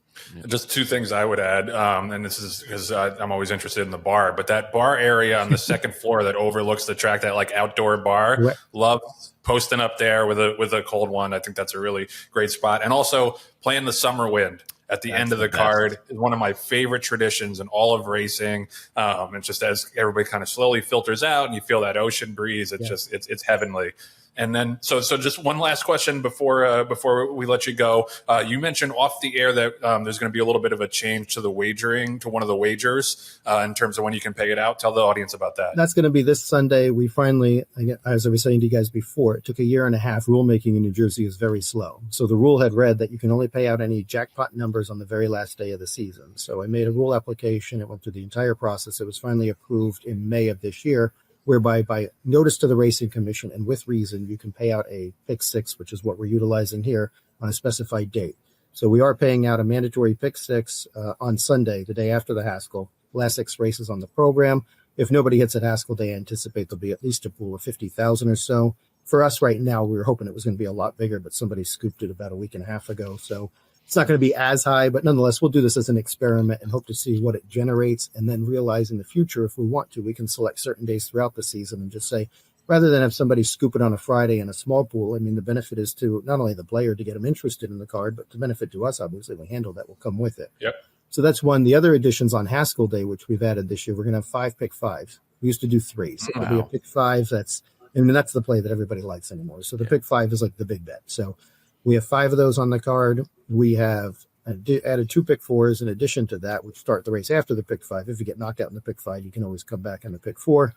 Just 2 things I would add, and this is because I'm always interested in the bar, but that bar area on the second floor that overlooks the track, that like outdoor bar, right. Love posting up there with a cold one. I think that's a really great spot. And also playing the summer wind at the end of the card is one of my favorite traditions in all of racing. And just as everybody kind of slowly filters out and you feel that ocean breeze, it's heavenly. And then, so just one last question before we let you go. You mentioned off the air that there's going to be a little bit of a change to the wagering, to one of the wagers in terms of when you can pay it out. Tell the audience about that. That's going to be this Sunday. We finally, as I was saying to you guys before, it took a year and a half. Rulemaking in New Jersey is very slow. So the rule had read that you can only pay out any jackpot numbers on the very last day of the season. So I made a rule application. It went through the entire process. It was finally approved in May of this year, whereby by notice to the Racing Commission and with reason, you can pay out a pick 6, which is what we're utilizing here, on a specified date. So we are paying out a mandatory pick 6 on Sunday, the day after the Haskell. Last 6 races on the program. If nobody hits at Haskell, they anticipate there'll be at least a pool of 50,000 or so. For us right now, we were hoping it was going to be a lot bigger, but somebody scooped it about a week and a half ago. So it's not going to be as high, but nonetheless, we'll do this as an experiment and hope to see what it generates and then realize in the future, if we want to, we can select certain days throughout the season and just say, rather than have somebody scoop it on a Friday in a small pool, I mean, the benefit is to not only the player to get them interested in the card, but the benefit to us, obviously, the handle that will come with it. Yep. So that's one. The other additions on Haskell Day, which we've added this year, we're going to have 5 pick 5s. We used to do 3. So it'll be a pick 5. That's the play that everybody likes anymore. So the pick 5 is like the big bet. So we have 5 of those on the card. We have added 2 pick 4s in addition to that, which start the race after the pick 5. If you get knocked out in the pick 5, you can always come back in the pick 4.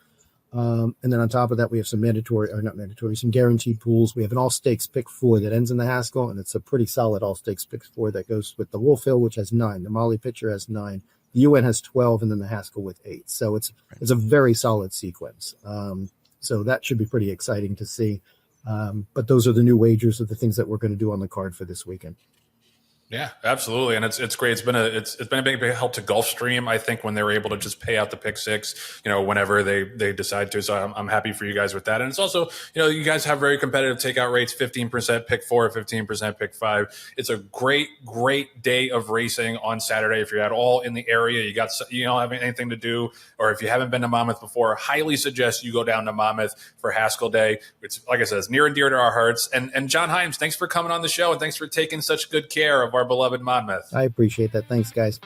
And then on top of that, we have some some guaranteed pools. We have an all stakes pick 4 that ends in the Haskell, and it's a pretty solid all stakes pick 4 that goes with the Wolf Hill, which has 9. The Molly Pitcher has 9. The UN has 12, and then the Haskell with 8. So it's a very solid sequence. So that should be pretty exciting to see. But those are the new wagers of the things that we're going to do on the card for this weekend. Yeah, absolutely, and it's great. It's been a big help to Gulfstream, I think, when they were able to just pay out the pick 6, whenever they decide to. So I'm happy for you guys with that. And it's also, you guys have very competitive takeout rates: 15% pick 4, 15% pick 5. It's a great day of racing on Saturday. If you're at all in the area, you don't have anything to do, or if you haven't been to Monmouth before, highly suggest you go down to Monmouth for Haskell Day. It's, like I said, it's near and dear to our hearts. And John Heims, thanks for coming on the show, and thanks for taking such good care of our beloved Monmouth. I appreciate that. Thanks, guys.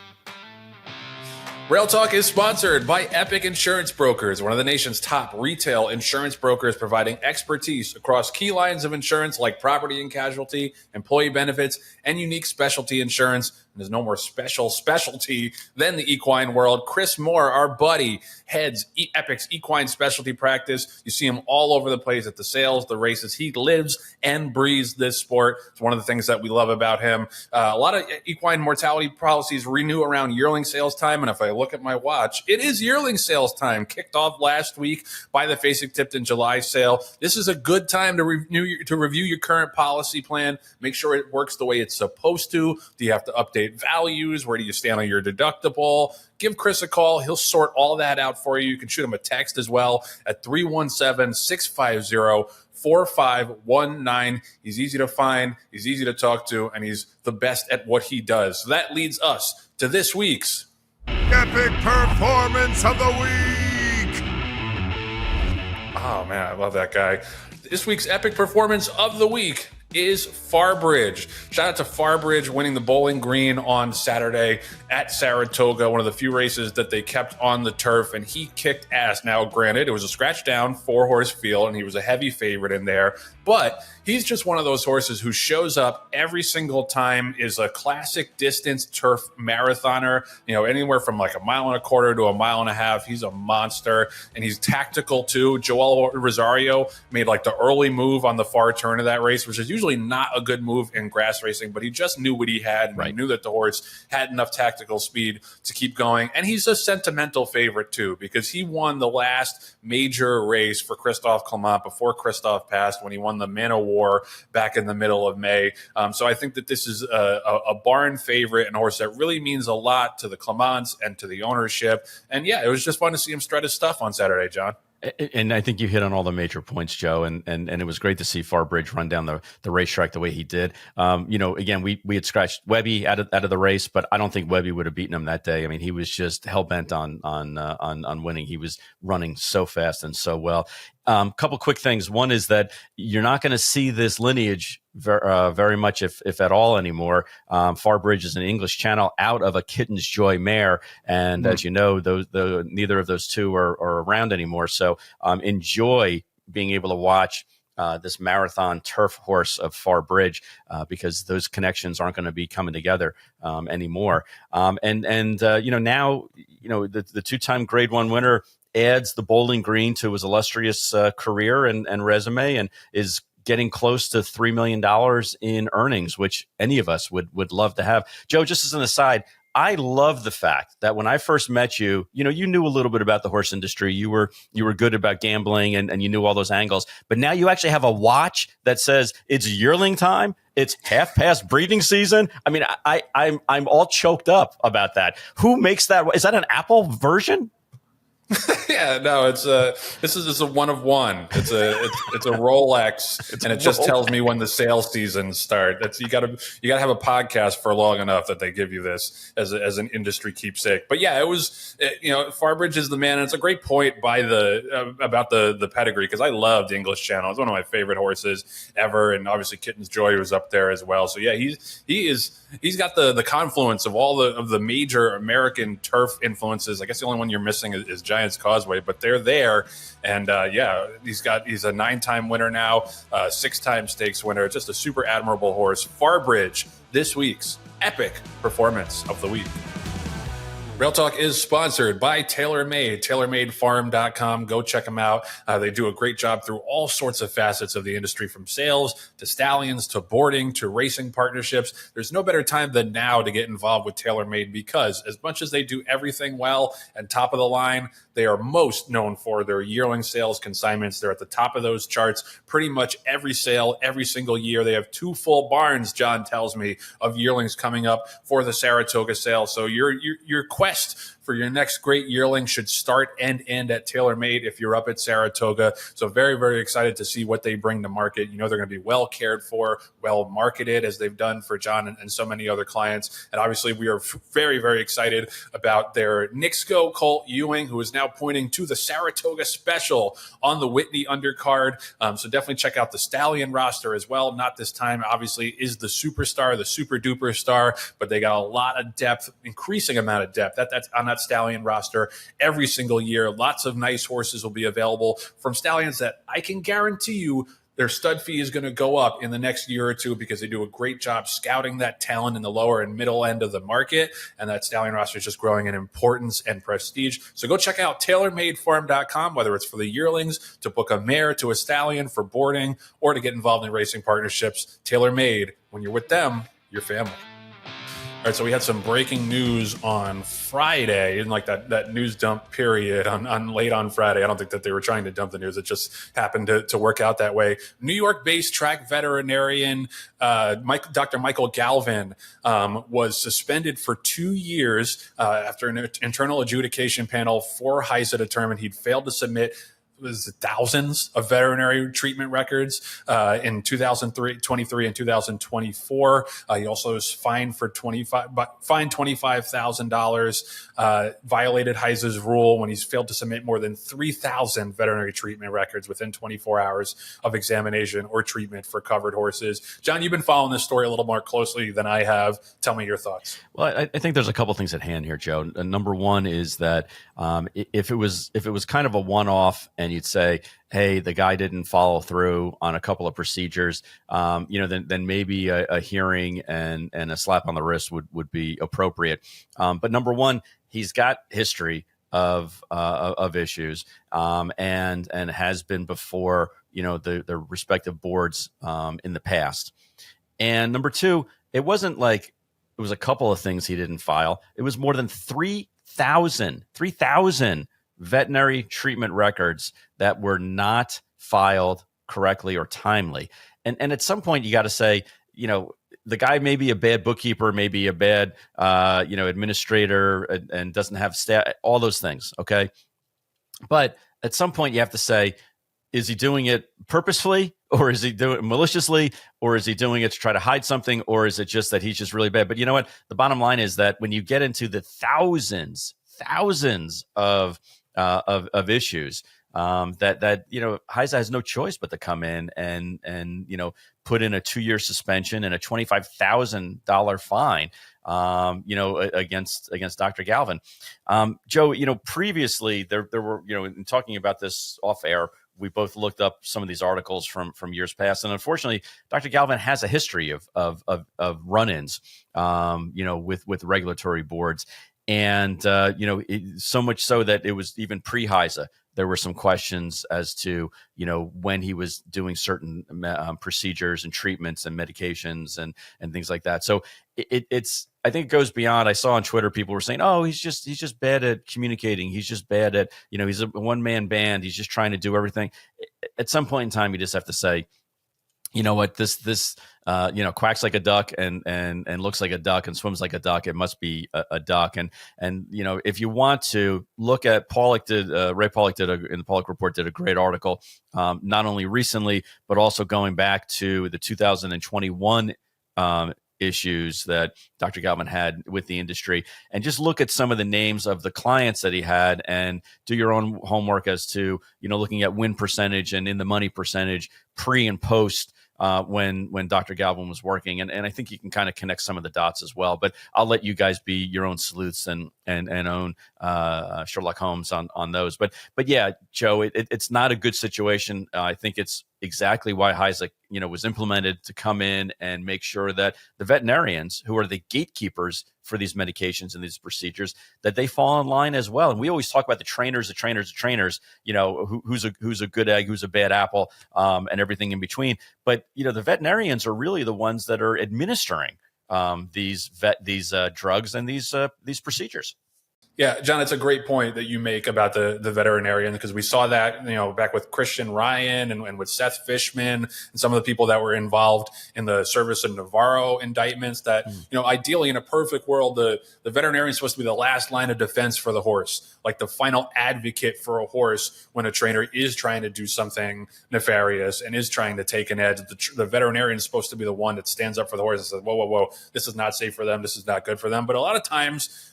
Rail Talk is sponsored by Epic Insurance Brokers, one of the nation's top retail insurance brokers, providing expertise across key lines of insurance like property and casualty, employee benefits, and unique specialty insurance. And there's no more specialty than the equine world. Chris Moore, our buddy, heads Epic's equine specialty practice. You see him all over the place at the sales, the races. He lives and breathes this sport. It's one of the things that we love about him. A lot of equine mortality policies renew around yearling sales time. And if I look at my watch, it is yearling sales time, kicked off last week by the Fasig-Tipton July sale. This is a good time to review your current policy plan. Make sure it works the way it's supposed to. Do you have to update values? Where do you stand on your deductible? Give Chris a call. He'll sort all that out for you. You can shoot him a text as well at 317-650-4519. He's easy to find, he's easy to talk to, and he's the best at what he does. So that leads us to this week's Epic Performance of the Week. Oh, man, I love that guy. This week's Epic Performance of the Week is Farbridge. Shout out to Farbridge winning the Bowling Green on Saturday at Saratoga, one of the few races that they kept on the turf, and he kicked ass. Now, granted, it was a scratch down 4-horse field, and he was a heavy favorite in there, but he's just one of those horses who shows up every single time, is a classic distance turf marathoner, anywhere from like 1.25 miles to 1.5 miles. He's a monster, and he's tactical too. Joel Rosario made like the early move on the far turn of that race, which is usually not a good move in grass racing, but he just knew what he had, and he knew that the horse had enough tactical speed to keep going. And he's a sentimental favorite too, because he won the last major race for Christophe Clement before Christophe passed, when he won the Man of War back in the middle of May. So I think that this is a barn favorite and a horse that really means a lot to the Clements and to the ownership. And yeah, it was just fun to see him strut his stuff on Saturday, John. And I think you hit on all the major points, Joe. And it was great to see Farbridge run down the racetrack the way he did. Again, we had scratched Webby out of the race, but I don't think Webby would have beaten him that day. I mean, he was just hell bent on winning. He was running so fast and so well. Couple quick things. One is that you're not going to see this lineage very much, if at all, anymore. Farbridge is an English Channel out of a Kitten's Joy mare, and as you know, neither of those two are around anymore. So enjoy being able to watch this marathon turf horse of Farbridge, because those connections aren't going to be coming together anymore. Now the two-time Grade 1 winner adds the Bowling Green to his illustrious career and resume, and is getting close to $3 million in earnings, which any of us would love to have. Joe, just as an aside, I love the fact that when I first met you, you knew a little bit about the horse industry. You were good about gambling, and you knew all those angles. But now you actually have a watch that says it's yearling time. It's half past breeding season. I mean, I'm all choked up about that. Who makes that? Is that an Apple version? Yeah, no, this is a one of one. It's a Rolex, and it just tells me when the sales seasons start. That's you got to have a podcast for long enough that they give you this as an industry keepsake. But yeah, it was Farbridge is the man, and it's a great point by about the pedigree, because I love the English Channel. It's one of my favorite horses ever, and obviously Kitten's Joy was up there as well. So yeah, he's got the confluence of all of the major American turf influences. I guess the only one you're missing is Giant Science Causeway, but they're there. And he's a 9-time winner now, 6-time stakes winner. Just a super admirable horse. Farbridge, this week's epic performance of the week. Rail Talk is sponsored by Tailor Made, tailormadefarm.com. Go check them out. They do a great job through all sorts of facets of the industry, from sales to stallions to boarding to racing partnerships. There's no better time than now to get involved with Tailor Made, because as much as they do everything well and top of the line, they are most known for their yearling sales consignments. They're at the top of those charts pretty much every sale, every single year. They have 2 full barns, John tells me, of yearlings coming up for the Saratoga sale. So your quest for your next great yearling should start and end at Tailor Made if you're up at Saratoga. So very, very excited to see what they bring to market. You know, they're going to be well cared for, well marketed, as they've done for John and so many other clients. And obviously we are very, very excited about their Nixco Colt Ewing, who is now pointing to the Saratoga special on the Whitney undercard. So definitely check out the stallion roster as well. Not this time, obviously, is the superstar, the super duper star, but they got a lot of depth, increasing amount of depth. That's on that stallion roster every single year. Lots of nice horses will be available from stallions that I can guarantee you their stud fee is going to go up in the next year or two, because they do a great job scouting that talent in the lower and middle end of the market. And that stallion roster is just growing in importance and prestige. So go check out tailormadefarm.com, whether it's for the yearlings, to book a mare, to a stallion, for boarding, or to get involved in racing partnerships. Tailor Made, when you're with them, your family. All right, so we had some breaking news on Friday, in like that news dump period on late on Friday. I don't think that they were trying to dump the news. It just happened to work out that way. New York-based track veterinarian Dr. Michael Galvin was suspended for 2 years after an internal adjudication panel for HISA determined he'd failed to submit thousands of veterinary treatment records in 2023 and 2024. He also was fined $25,000. Violated HISA's rule when he's failed to submit more than 3,000 veterinary treatment records within 24 hours of examination or treatment for covered horses. John, you've been following this story a little more closely than I have. Tell me your thoughts. Well, I think there's a couple things at hand here, Joe. Number one is that if it was kind of a one-off, and you'd say, hey, the guy didn't follow through on a couple of procedures, then maybe a hearing and a slap on the wrist would be appropriate. But number one, he's got history of issues, and has been before the respective boards in the past. And number two, it wasn't like it was a couple of things he didn't file. It was more than 3,000 veterinary treatment records that were not filed correctly or timely. And at some point you got to say, the guy may be a bad bookkeeper, maybe a bad, administrator, and doesn't have staff, all those things. Okay. But at some point you have to say, is he doing it purposefully, or is he doing it maliciously, or is he doing it to try to hide something, or is it just that he's just really bad? But you know what? The bottom line is that when you get into the thousands of issues, that HISA has no choice but to come in and put in a 2-year suspension and a $25,000 fine, against Dr. Galvin. Joe, previously there were, in talking about this off air, we both looked up some of these articles from years past, and unfortunately, Dr. Galvin has a history of run-ins, with regulatory boards. And, so much so that it was even pre-HISA. There were some questions as to, when he was doing certain procedures and treatments and medications and things like that. So I think it goes beyond. I saw on Twitter people were saying, oh, he's just bad at communicating. He's just bad at, he's a one-man band. He's just trying to do everything. At some point in time, you just have to say, you know what, this quacks like a duck and looks like a duck and swims like a duck. It must be a duck. And if you want to look at Ray Pollock in the Pollock Report did a great article, not only recently, but also going back to the 2021 issues that Dr. Galvin had with the industry, and just look at some of the names of the clients that he had and do your own homework as to, looking at win percentage and in the money percentage pre and post when Dr. Galvin was working, and I think you can kind of connect some of the dots as well. But I'll let you guys be your own sleuths and own Sherlock Holmes on those. But yeah, Joe, it's not a good situation. I think it's exactly why HISA, was implemented to come in and make sure that the veterinarians, who are the gatekeepers for these medications and these procedures, that they fall in line as well. And we always talk about the trainers, who's a good egg, who's a bad apple, and everything in between. But the veterinarians are really the ones that are administering these drugs and these procedures. Yeah, John, it's a great point that you make about the veterinarian, because we saw that, back with Christian Ryan and with Seth Fishman and some of the people that were involved in the Service of Navarro indictments that, ideally in a perfect world, the veterinarian is supposed to be the last line of defense for the horse, like the final advocate for a horse when a trainer is trying to do something nefarious and is trying to take an edge. The veterinarian is supposed to be the one that stands up for the horse and says, whoa, this is not safe for them. This is not good for them. But a lot of times,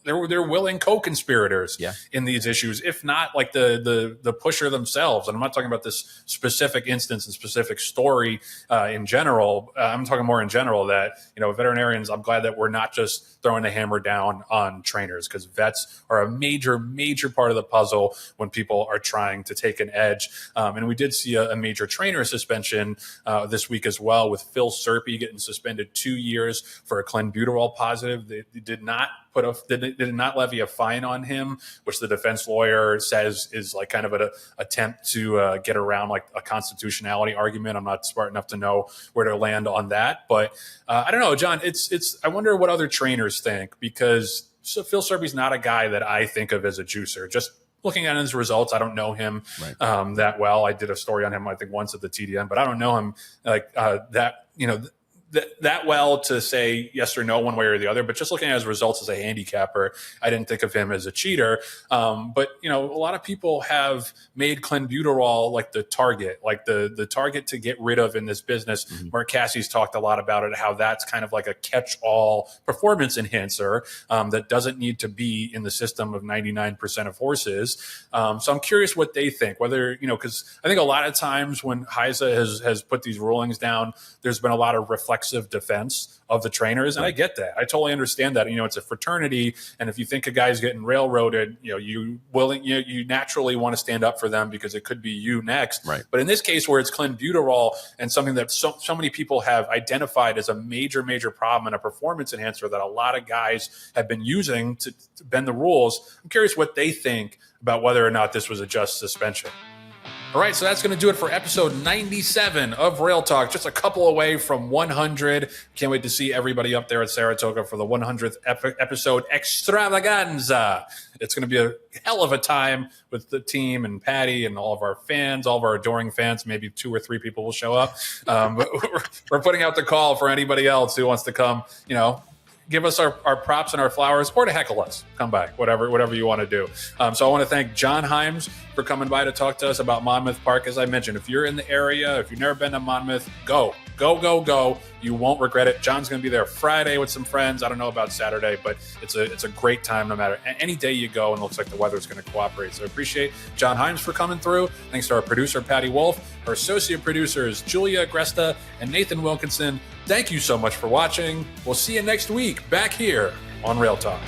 they're willing co-conspirators in these issues, if not like the pusher themselves. And I'm not talking about this specific instance and specific story in general. I'm talking more in general that, veterinarians, I'm glad that we're not just throwing the hammer down on trainers, because vets are a major, major part of the puzzle when people are trying to take an edge. And we did see a major trainer suspension this week as well, with Phil Serpe getting suspended 2 years for a clenbuterol positive. They did not did not levy a fine on him, which the defense lawyer says is like kind of an attempt to get around like a constitutionality argument. I'm not smart enough to know where to land on that, but I don't know, John. I wonder what other trainers think, because Phil Serpe's not a guy that I think of as a juicer. Just looking at his results, I don't know him that well. I did a story on him, I think, once at the TDN, but I don't know him like that well to say yes or no one way or the other. But just looking at his results as a handicapper, I didn't think of him as a cheater. But a lot of people have made clenbuterol like the target, the target to get rid of in this business. Mark Cassie's talked a lot about it, how that's kind of like a catch-all performance enhancer that doesn't need to be in the system of 99% of horses. So I'm curious what they think, whether, because I think a lot of times when HISA has put these rulings down, there's been a lot of reflexive defense of the trainers. And I get that. I totally understand that. It's a fraternity. And if you think a guy's getting railroaded, you naturally want to stand up for them because it could be you next. Right. But in this case where it's clenbuterol and something that so many people have identified as a major, major problem and a performance enhancer that a lot of guys have been using to bend the rules, I'm curious what they think about whether or not this was a just suspension. All right, so that's going to do it for episode 97 of Rail Talk, just a couple away from 100. Can't wait to see everybody up there at Saratoga for the 100th episode extravaganza. It's going to be a hell of a time with the team and Patty and all of our fans, all of our adoring fans. Maybe 2 or 3 people will show up. But we're putting out the call for anybody else who wants to come, give us our props and our flowers, or to heckle us. Come by, whatever you want to do. So I want to thank John Heims for coming by to talk to us about Monmouth Park. As I mentioned, if you're in the area, if you've never been to Monmouth, go. You won't regret it. John's going to be there Friday with some friends. I don't know about Saturday, but it's a great time no matter any day you go, and looks like the weather's going to cooperate. So I appreciate John Heims for coming through. Thanks to our producer, Patty Wolf, our associate producers, Julia Agresta and Nathan Wilkinson. Thank you so much for watching. We'll see you next week back here on Rail Talk.